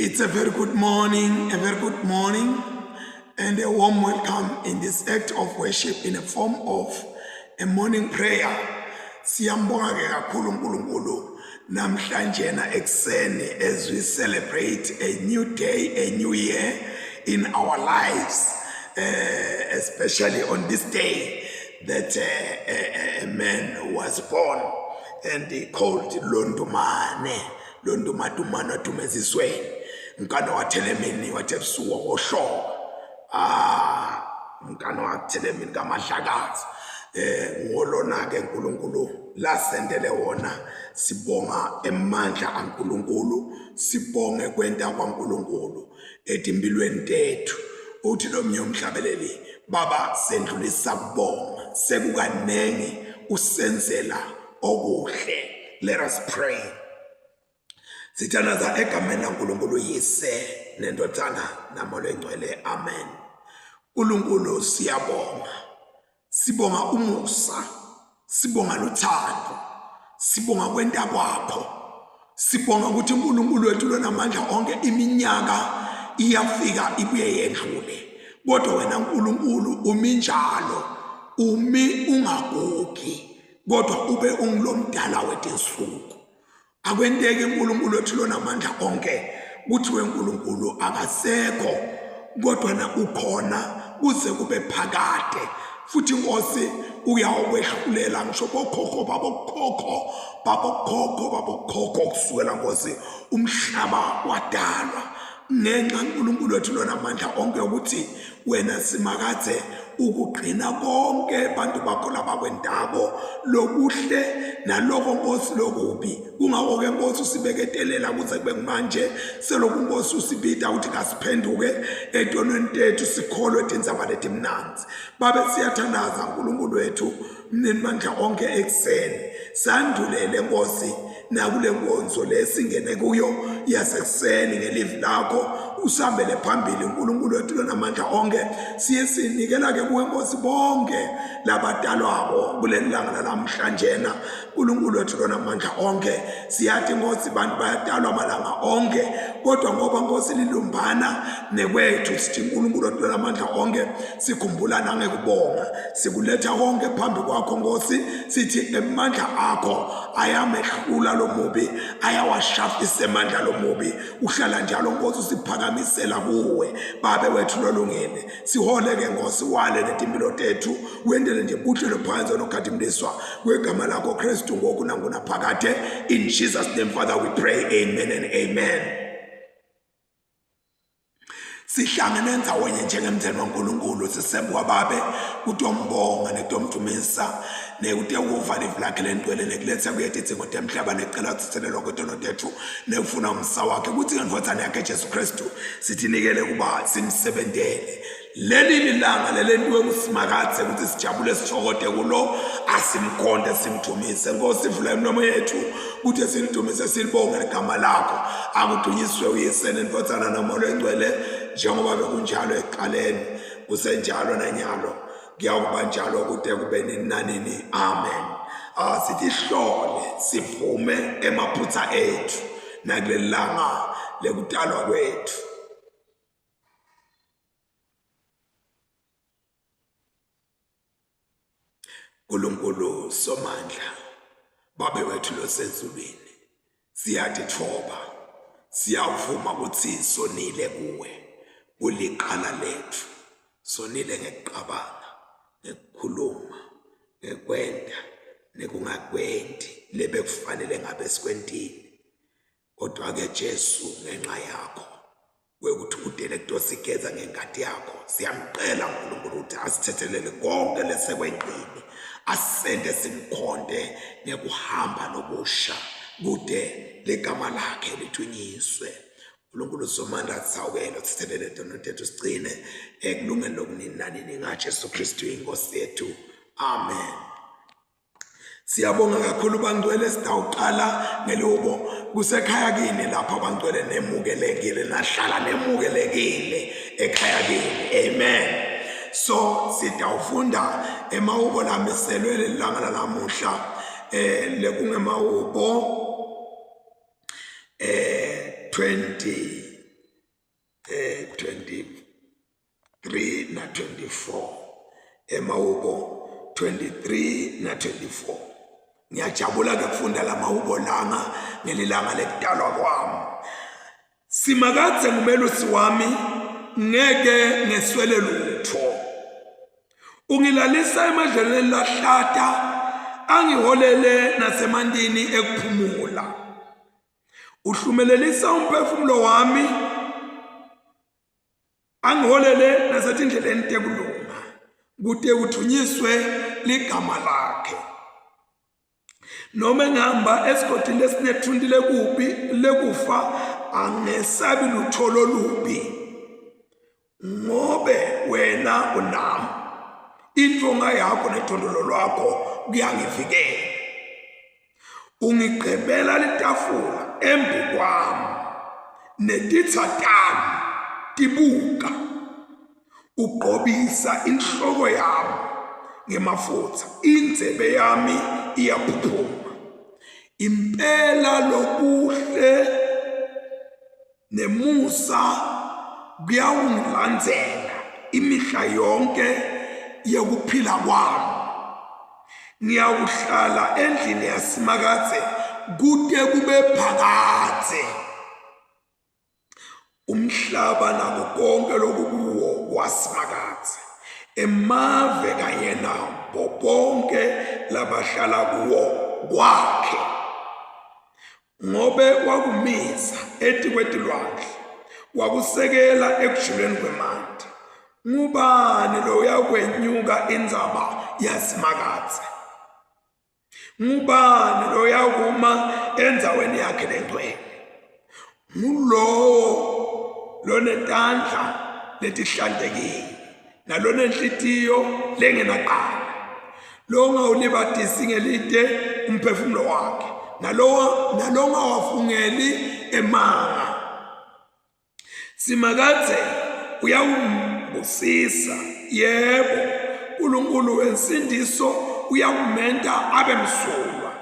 It's a very good morning, and a warm welcome in this act of worship in a form of a morning prayer. Siyambonga ke kakhulu uNkulunkulu namhlanje na ekseni as we celebrate a new day, a new year in our lives, especially on this day that a man was born and he called Londumatumana tumezisweni. Mkano wa telemini wa tepsuwa wosho mkano wa telemini kamadlakazi ngolona ke uNkulunkulu lasendele wona. Sibonga emandla kaNkulunkulu, sibonge kwenta kwaNkulunkulu etimpilweni tethu. Uthi lo mnyomhlabeleli baba sendlulisa kubonga sekukanengi usenzela okuhle. Let us pray. Sithanaza egameni laNkulunkulu yise nendodana namoya engcwele. Amen. uNkulunkulu siyabonga, sibonga umusa, sibonga luthando, sibonga kwenta kwakho, sibonga ukuthi uNkulunkulu wethu lonamandla onke iminyaka iyafika ibuye yedlule, kodwa wena uNkulunkulu umi njalo, umi ungagugi, kodwa ube ungilomdala wetinsuku. Akwenteke uNkulunkulu wethu lonamandla onke uthi weNkulunkulu akasekho, kodwa na ukhona kuze kube phakade. Futhi Nkosi uyawehlulela ngisho bokhokho babokhokho kusukela Nkosi umhlaba wadalwa. Ngenxa uNkulunkulu wethu lonamandla onke ukuthi wena simakathe ukugcina konke abantu bakho labakwendabo lokuhle naloko Nkosi lokubi. Kungako ke Nkosi usibeketelela kuze kube manje selokhu Nkosi usibida ukuthi kasiphenduke etonweni tethu sikholwe tindzaba letimnanzi. Babe siyathandaza uNkulunkulu wethu mnenimandla onke ekseni sandulele Nkosi nakule nkonzo lesingene kuyo yasekuseni ngelivi lakho usambele phambili uNkulunkulu wethu lonamandla onke. Siye sinikela ke kuwe Nkosi bonke labadalwabo kuleli langa namhlanje na uNkulunkulu wethu lonamandla onke. Siyathi Nkosi bantu bayadalwa amalanga onke, kodwa ngoba Nkosi lilumbana nekwethu sithi uNkulunkulu wethu lonamandla onke sikhumbula nangekubonga, sikuletha konke phambi kwakho Nkosi. Sithi emandla akho ayamehlula lo mubi, ayawashafisa emandla lo mubi. Uhlala njalo Nkosi usiphakamisela kuwe babe wethu lolungile. Sihole ke Nkosi wale netimpilo tethu, wendele nje buhlelo phansi nokhadimliswa kwegama lakho Kristu ngoku nangunaphakade. In Jesus name Father we pray, amen and amen. Sihlangene ndawonye njengemndeni waNkulunkulu sisembuka babe kutombonga netomthumisa nekutekuva live lakhe lentwele nekuletha kuyethi ngotemhlaba necela tsithelelo kwetono tethu nekufuna umsa wakhe kuthi ngendvodzana yakhe Jesu Kristu sithinikele kuba simsebentele. Leli lilanga lelentiwe kusimakathe ukuthi sijabule sithokote kulo, asimkhonde simthumise. Nkosi ivula imilomo yethu ukuthi silithumise silibonge igama lakho. Akudunyiswe uyise nendvodzana namoya engcwele njengoba bekunjalo ekuqaleni kusenjalo nanyalo kuyakuba njalo kude kube nini. Amen. Sithi hlole sivume emaphutsa ethu nakuleli langa lekudalwa kwethu. uNkulunkulu somandla babe wethu losezulwini, siyathi thoba, siyavuma ukuthi sonile kuwe uliqala lethu. Sonile ngekuqabanga, ngekukhuluma, ngekwenda nekungakwendi lebekufanele ngabe sikwentile. Kodwa ke Jesu ngenxa yakho wekuthi udele kutosigeza ngengadi yakho, siyamcela uNkulunkulu ukuthi asithethelele konke lesekwendile, asende simkhonde nekuhamba nobusha kude legama lakhe lithunyiswe. uNkulunkulu somandla sawukela sithelele tono tethu sigcine ekulungeni lokunini nanini ngaJesu Kristu inkosi yethu. Amen. Siyabonga kakhulu bangcwele, sidawuqala ngelubo kusekhaya kini lapha bangcwele nemukelekile, nahlala nemukelekile ekhaya kini. Amen. So sidawufunda emawubo lamiselwe lelanga lanamuhla lekungemawubo 20 24 eMahubo 23 na 24. Ngiyajabula ke kufunda la Mahubo langa ngelilanga lekudalwa kwami. Simakadze ngumelusi wami ngeke ngeswele lutho. Ungilalisa emadlelweni lahlata angiholele nasemandini ekuphumula. Uhlumelelisa umphefumulo wami angiholele nasetindleleni tekulunga kude kuthunyiswe ligama lakhe. Noma ngihamba esigodini lesinethundi lekufa angesabi lutho lolubi ngobe wena unami. Intonga yakho nedondolo lwakho kuyangivikela. Ungigqebela litafula embi kwami netitsa tami tibuka. Ugqobisa inhloko yami ngemafutha, indzebe yami iyaphuphuma. Impela lokuhle nemusa kuyawungilandzela imihla yonke yekuphila kwami. Ngiyawuhlala endlini yasimakadze kude kube phakadze. Umhlaba nako konke lokukuwo wasimakadze, emave kanye nabo bonke labahlala kuwo kwakhe. Ngobe wakumisa etikwetilwandle, wakusekela ekujuleni kwemanti. Ngubani lo yakwenyuka indzaba yasimakadze? Ngubani lo yakuma endzaweni yakhe lengcwele? Ngulowo lonetandla letihlantekile nalonenhlitiyo lengenaqala, lo ngawulibatisi ngelite umphefumulo wakhe, nalo ngawafungeli emanga. Simakadze uyawumbusisa, yebo. uNkulunkulu wensindiso uyawumenta abe msulwa.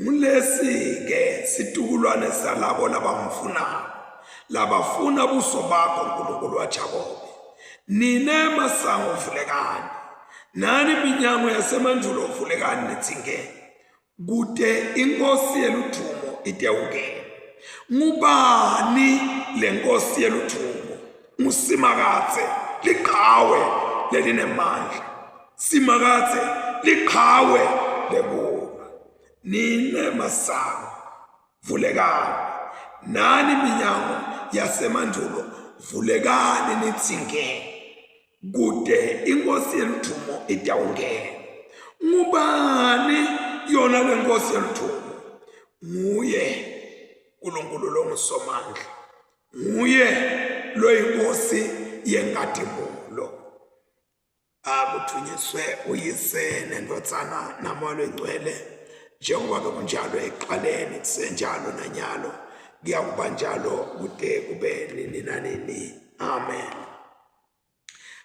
Ngulesi-ke situkulwane salabo labamfunayo, labafuna buso bakho Nkulunkulu waJakobe. Nine masango vulekani, nani iminyango yasemandulo vulekani nithingene, kude inkosi yeluthumo itewukele. Ngubani le nkosi yeluthumo? Ngusimakadze, liqhawe lelinemandla. Simakadze, liqhawe lekulwa. Nine masango vulekani, nani iminyango yasemandulo vulekani nithingene, kude inkosi yeluthumo itawungena. Ngubani yona le nkosi yeluthumo? Nguye uNkulunkulu longuSomandla, nguye loyinkosi yenkathimulo. Akuthunyiswe uyise nendodzana namoya oyingcwele, njengoba kunjalo ekuqaleni, kusenjalo nanyalo, kuyakuba njalo kude kube nini nanini. Amen.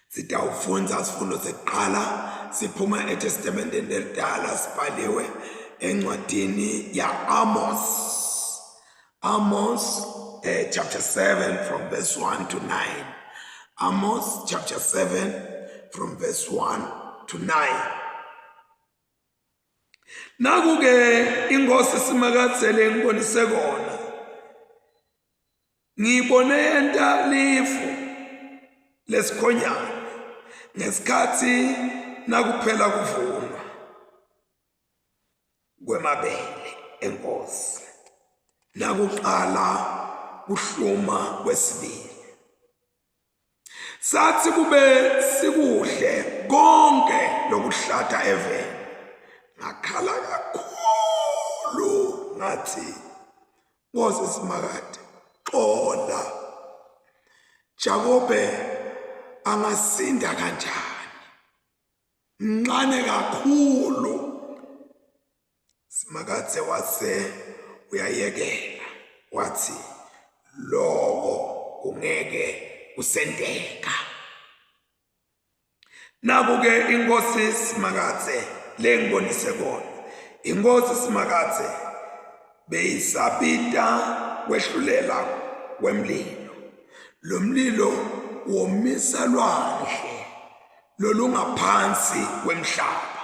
Sitawufunza sifundo sekuqala siphuma eTestamenteni elidala, sibhaliwe encwadini ya Amos. Amos chapter 7 from verse 1 to 9. Amos chapter 7 from verse 1 to 9. Naku-ke inkosi Simakadze lengibonise kona, ngibone yenta lifu lesikhonyana ngesikhathi nakuphela kuvunwa kwemabele enkosi, nakuqala kuhluma kwesibili. Sathi kube sikuhle konke lokuhlata eveni, ngakhala kakhulu ngathi, Nkosi Simakade, xola, Jakobe angasinda kanjani, mncane kakhulu. Simakadze wase uyayekela, wathi loko kungeke kusendeka. Naku-ke inkosi Simakadze lengibonise kona, inkosi Simakadze beyisabita kwehlulela kwemlilo. Lo mlilo womisa lwandle lolungaphansi kwemhlaba,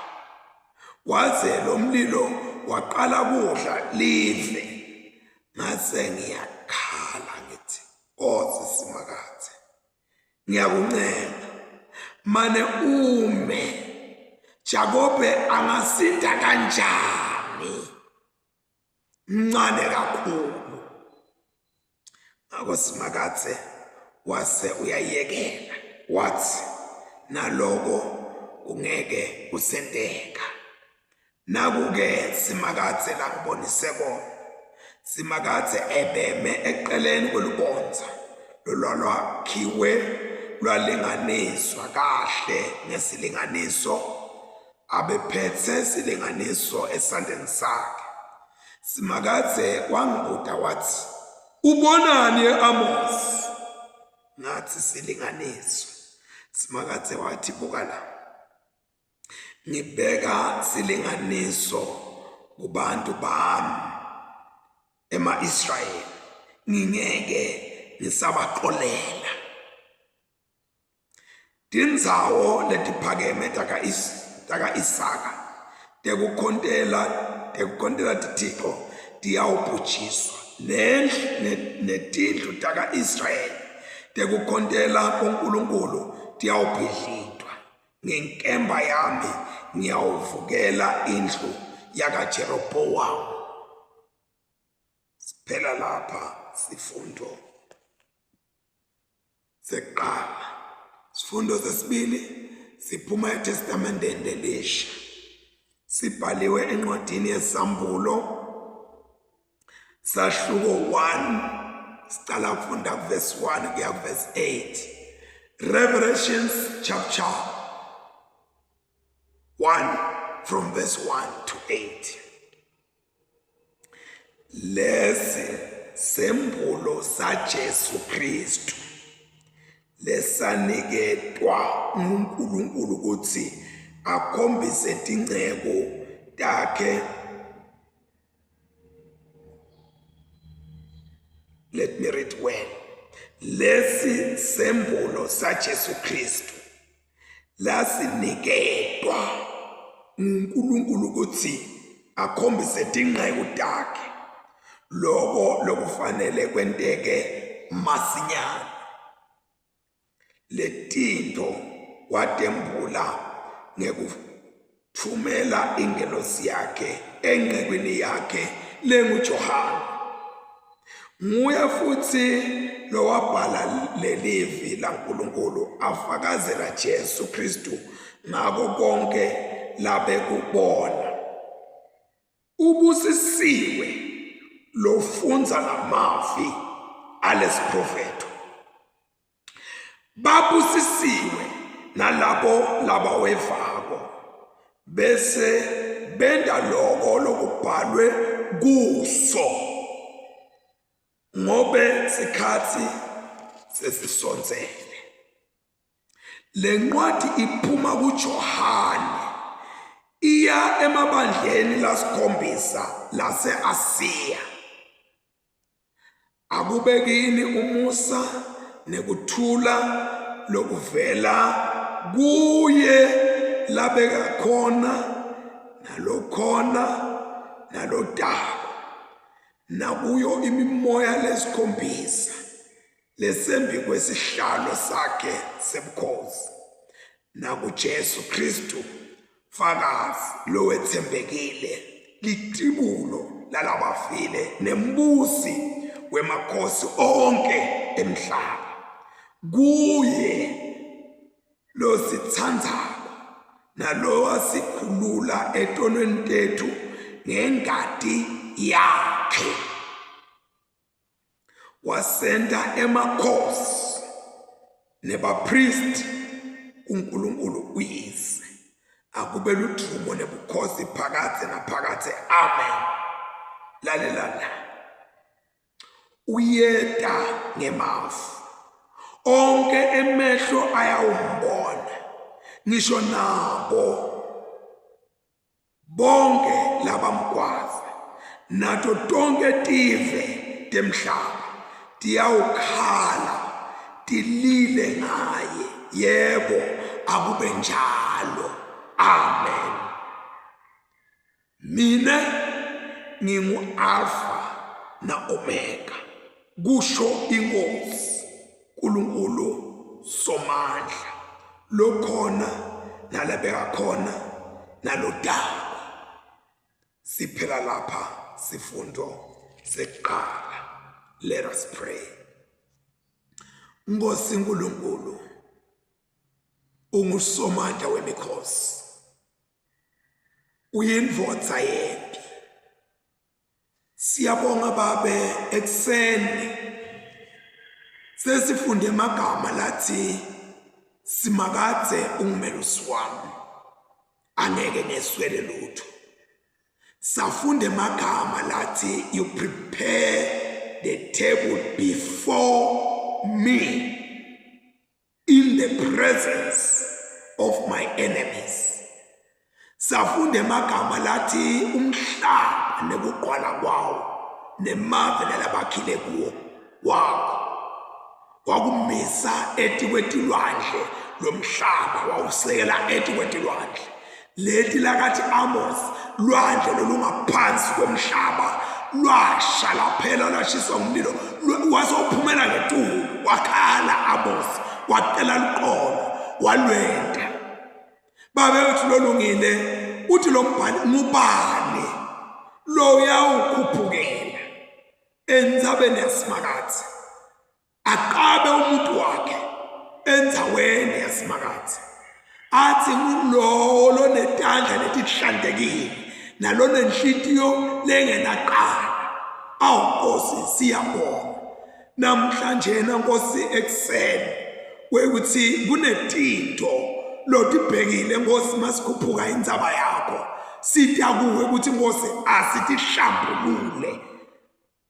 waze lo mlilo waqala kudla live. Ngase ngiyakhala ngithi Simakathe, ngiyakuncenga mane ume Jakobe angasinda kanjani, mncane kakhulu. Ngako Simakathe wase uyayekela, wathi naloko kungeke kusenteka. Naku-ke Simakathe la ngibonise kona, Simakathe ebeme eqeleni kolubonza lolwakhiwe lwalinganiswa kahle ngesilinganiso, abephethe silinganiso esandleni sakhe. Simakathe wangibuza wathi, ubonani Amos? Ngathi silinganiso. Simakathe wathi, buka la, ngibheka silinganiso kubantu bami ema-Israyeli, ngingeke ngisabaqolela. Tindzawo letiphakeme taka Isaka tekukhontela titixo tiyawubhujiswa, netindlu taka Israyeli tekukhontela kuNkulunkulu tiyawubhidlitwa. Ngenkemba yami ngiyawuvukela indlu yakaJerobhowamu. Siphela lapha sifundo sekuqala. Sifundo sesibili siphuma eTestamenteni Elisha, sibhaliwe encwadini yeSambulo sahluko 1, sicala kufunda verse 1 kuya verse 8. Revelations chapter 1 from verse 1 to 8. Lesi sembulo sa Jesu Kristu lesaniketwa uNkulunkulu ukuthi akhombise tingcebo takhe. Let me read well. Lesi sembulo sa Jesu Kristu lasiniketwa uNkulunkulu ukuthi akhombise tingcebo takhe, loko lokufanele kwenteke masinyane. Letinto watembula ngekuthumela ingelosi yakhe engcekwini yakhe lenguJohane. Nguye futhi lowabhala lelivi laNkulunkulu afakazela Jesu Kristu ngako konke labekubona. Ubusisiwe lofunza namavi alesiprofeto. Babusisiwe nalabo labawevako bese benda loko lokubhalwe kuso, ngobe sikhathi sesisonzele. Le ncwadi iphuma kuJohane iya emabandleni lasikhombisa lase-Asiya. Akubekini umusa nekuthula lokuvela kuye labeka khona nalokhona nalodaba, nakuyo imimoya lesikhombisa lesembi kwesihlalo sakhe sebukhosi, nakuJesu Kristu fakazi lowethembekile, litibulo lalabafile nembusi wemakhosi onke emhlaba. Kuye lo sithandzako nalo wasikhulula etonweni tethu ngengati yakhe, wasenda emakhosi nebapriest kuNkulunkulu uyise. Akube ludumo nebukhosi phakathe naphakathe. Amen. Lalela. Uyeta ngemafu, onke emehlo ayawumbona, ngisho nabo bonke labamkwazi, nato tonke tive temhlaba tiyawukhala tilile ngaye. Yebo, akube njalo. Amen. Mina ngingu Alpha na Omega, kusho iNkosi uNkulunkulu Somandla, lokhona nalabeka khona nalodaba. Siphela lapha sifundo sekuqala. Let us pray. Nkosi uNkulunkulu, ungusomandla wemikhosi, uyindvodza yempi. Siyabonga babe ekseni sesifunde amagama lathi simakadze ungumelusi wami, angeke neswele lutho. Safunde amagama lathi you prepare the table before me in the presence of my enemies. Safunde amagama lathi umhlaba nekuqwala kwawo nemave nalabakhile kuwo wakho wakumisa eti kwetilwandle lomhlaba wawusekela eti kwetilwandle leti lakathi Amos, lwandle lolungaphansi komhlaba lwasha laphela lashiswa umlilo wasophumela ngetulu wakhala Amos wacela liqolo walwenda. Babe uthi lolungile uthi lo mbhali ngubani lo uyawukhuphukela enzabeni yasimakathi aqabe umuntu wakhe enzaweni yasimakathi athi ngulolo netandla letihlantekile nalona nhliziyo lengenaqala. Awu Nkosi siyabonga namhlanje Nkosi ekseni wekuthi kunetinto lotibhekile Nkosi masikhuphuka indzaba yakho sithi akuwe ukuthi Nkosi asitihlambulule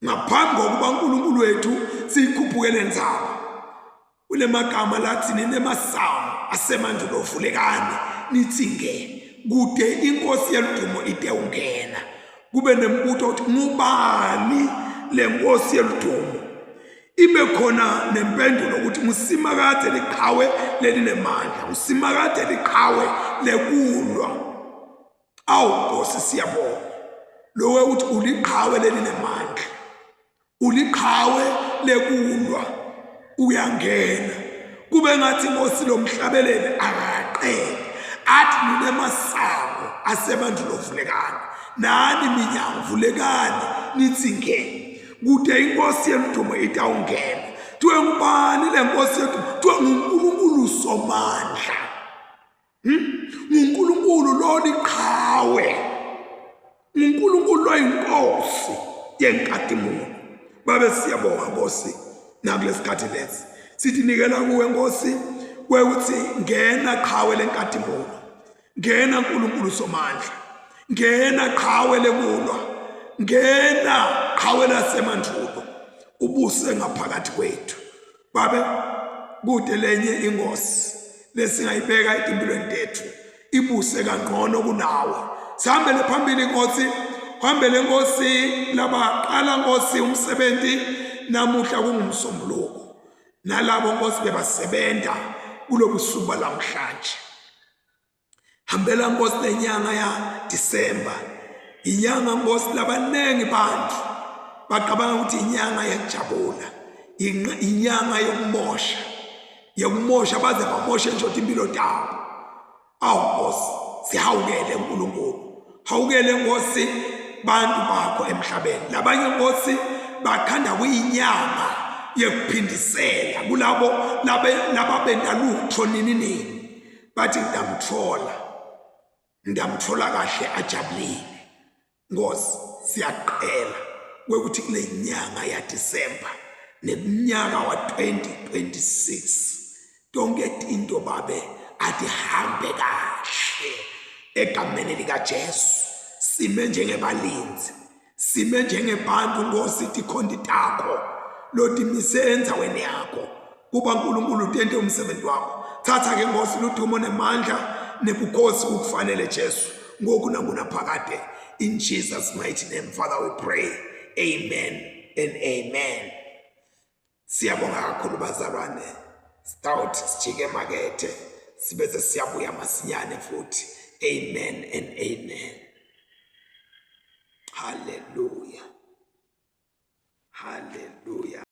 ngaphambi kokuba uNkulunkulu wethu sikhuphukele indzaba. Kule magama lathi ninemasango asemandulo ovulekani nithi ngene kude inkosi yeludumo ite ungena. Kube nembuto uthi ngubani le nkosi yeludumo, ibe khona nempendulo ukuthi ngusimakade liqhawe lelinemandla, ngusimakade liqhawe lekulwa. Awu Nkosi siyabonga lowe uthi uliqhawe lelinemandla, uliqhawe lekulwa, uyangena. Kube ngathi Nkosi lomhlabeleli akaqede athi ninemasango asemandulo ovulekani nani minyango vulekani nithi ngene kude inkosi yeludumo itawungena. Thiwe ngubani le nkosi yethu? Thiwe nguNkulunkulu Somandla, nguNkulunkulu loliqhawe, nguNkulunkulu loyinkosi yenkathimulo. Babe siyabonga Nkosi nakulesikhathi lesi sithi nikela kuwe Nkosi kwekuthi ngena qhawe lenkathimulo, ngena Nkulunkulu Somandla, ngena qhawe lekulwa, ngena qhawe lasemandulo ubuse ngaphakathi kwethu. Babe kude lenye inkosi lesingayibeka etimpilweni tethu ibuse kangcono kunawe. Sihambele phambili Nkosi, hambele Nkosi labaqala Nkosi umsebenzi namuhla kungumsombuluko nalabo Nkosi bebasebenza kulobusuku lamhlanje. Hambela Nkosi lenyanga ya Disemba, inyanga Nkosi labanengi bantu baqabanga ukuthi inyanga yokujabula, inyanga yokumosha baze bamoshe nje impilo zabo. Awu Nkosi sihawukele uNkulunkulu, hawukele Nkosi bantu bakho emhlabeni. Labanye Nkosi bakhanda kuyinyanga yekuphindisela kulabo lababenda lutho nini bathi ndamthola kahle ajabulile. Nkosi siyaqela kwekuthi kule nyanga ya Disemba neminyaka wa 2026 tonke into babe atihambe kahle egameni lika Jesu. Sime njengebalinzi, sime njengebantu Nkosi tikhondi takho lodimise enzaweni yakho. Kuba uNkulunkulu tente umsebenzi wakho. Thatha ke Nkosi ludumo nemandla nebukhosi ukufanele Jesu ngoku nangunaphakade. In Jesus' mighty name, Father, we pray. Amen and amen. Siyabonga kakhulu bazalwane. Stout sijike makethe sibe siyabuya masinyane futhi. Amen and amen. Hallelujah. Hallelujah.